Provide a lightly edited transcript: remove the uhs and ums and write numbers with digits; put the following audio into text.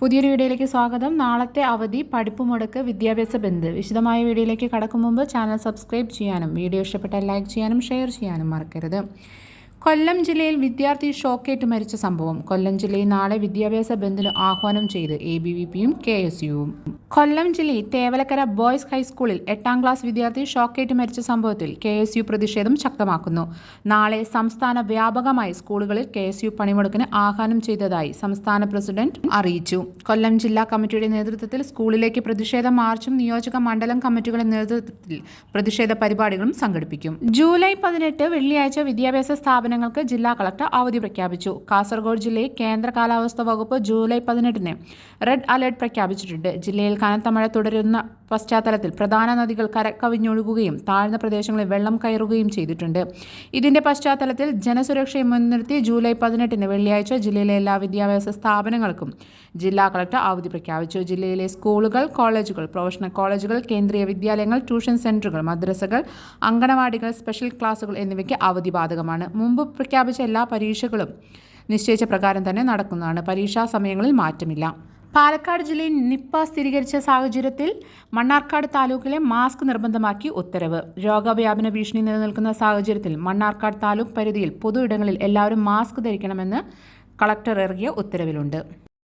പുതിയൊരു വീഡിയോയിലേക്ക് സ്വാഗതം. നാളത്തെ അവധി, പഠിപ്പ് മുടക്ക്, വിദ്യാഭ്യാസ ബന്ദ്. വിശദമായ വീഡിയോയിലേക്ക് കടക്കും മുമ്പ് ചാനൽ സബ്സ്ക്രൈബ് ചെയ്യാനും വീഡിയോ ഇഷ്ടപ്പെട്ടാൽ ലൈക്ക് ചെയ്യാനും ഷെയർ ചെയ്യാനും മറക്കരുത്. കൊല്ലം ജില്ലയിൽ വിദ്യാർത്ഥി ഷോക്കേറ്റ് മരിച്ച സംഭവം. കൊല്ലം ജില്ലയിൽ നാളെ വിദ്യാഭ്യാസ ബന്ദിന് ആഹ്വാനം ചെയ്ത് ABVPയും KSUവും. കൊല്ലം ജില്ലയിൽ തേവലക്കര ബോയ്സ് ഹൈസ്കൂളിൽ 8ാം ക്ലാസ് വിദ്യാർത്ഥി ഷോക്കേറ്റ് മരിച്ച സംഭവത്തിൽ KSU പ്രതിഷേധം ശക്തമാക്കുന്നു. നാളെ സംസ്ഥാന വ്യാപകമായി സ്കൂളുകളിൽ KSU പണിമുടക്കിന് ആഹ്വാനം ചെയ്തതായി സംസ്ഥാന പ്രസിഡന്റ് അറിയിച്ചു. കൊല്ലം ജില്ലാ കമ്മിറ്റിയുടെ നേതൃത്വത്തിൽ സ്കൂളിലേക്ക് പ്രതിഷേധ മാർച്ചും നിയോജക മണ്ഡലം കമ്മിറ്റികളുടെ നേതൃത്വത്തിൽ പ്രതിഷേധ പരിപാടികളും സംഘടിപ്പിക്കും. ജൂലൈ 18 വെള്ളിയാഴ്ച വിദ്യാഭ്യാസ സ്ഥാപനങ്ങൾക്ക് ജില്ലാ കളക്ടർ അവധി പ്രഖ്യാപിച്ചു. കാസർഗോഡ് ജില്ലയിൽ കേന്ദ്ര കാലാവസ്ഥാ വകുപ്പ് ജൂലൈ 18 റെഡ് അലർട്ട് പ്രഖ്യാപിച്ചിട്ടുണ്ട്. ജില്ലയിൽ കനത്ത മഴ തുടരുന്ന പശ്ചാത്തലത്തിൽ പ്രധാന നദികൾ കരകവിഞ്ഞൊഴുകുകയും താഴ്ന്ന പ്രദേശങ്ങളിൽ വെള്ളം കയറുകയും ചെയ്തിട്ടുണ്ട്. ഇതിന്റെ പശ്ചാത്തലത്തിൽ ജനസുരക്ഷയെ മുൻനിർത്തി ജൂലൈ 18 വെള്ളിയാഴ്ച ജില്ലയിലെ എല്ലാ വിദ്യാഭ്യാസ സ്ഥാപനങ്ങൾക്കും ജില്ലാ കളക്ടർ അവധി പ്രഖ്യാപിച്ചു. ജില്ലയിലെ സ്കൂളുകൾ, കോളേജുകൾ, പ്രൊഫഷണൽ കോളേജുകൾ, കേന്ദ്രീയ വിദ്യാലയങ്ങൾ, ട്യൂഷൻ സെന്ററുകൾ, മദ്രസകൾ, അങ്കണവാടികൾ, സ്പെഷ്യൽ ക്ലാസുകൾ എന്നിവയ്ക്ക് അവധി ബാധകമാണ്. മുമ്പ് പ്രഖ്യാപിച്ച എല്ലാ പരീക്ഷകളും നിശ്ചയിച്ച പ്രകാരം തന്നെ നടക്കുന്നതാണ്. പരീക്ഷാ സമയങ്ങളിൽ മാറ്റമില്ല. പാലക്കാട് ജില്ലയിൽ നിപ്പ സ്ഥിരീകരിച്ച സാഹചര്യത്തിൽ മണ്ണാർക്കാട് താലൂക്കിലെ മാസ്ക് നിർബന്ധമാക്കി ഉത്തരവ്. രോഗവ്യാപന ഭീഷണി നിലനിൽക്കുന്ന സാഹചര്യത്തിൽ മണ്ണാർക്കാട് താലൂക്ക് പരിധിയിൽ പൊതു ഇടങ്ങളിൽ എല്ലാവരും മാസ്ക് ധരിക്കണമെന്ന് കളക്ടർ ഇറക്കിയ ഉത്തരവിലുണ്ട്.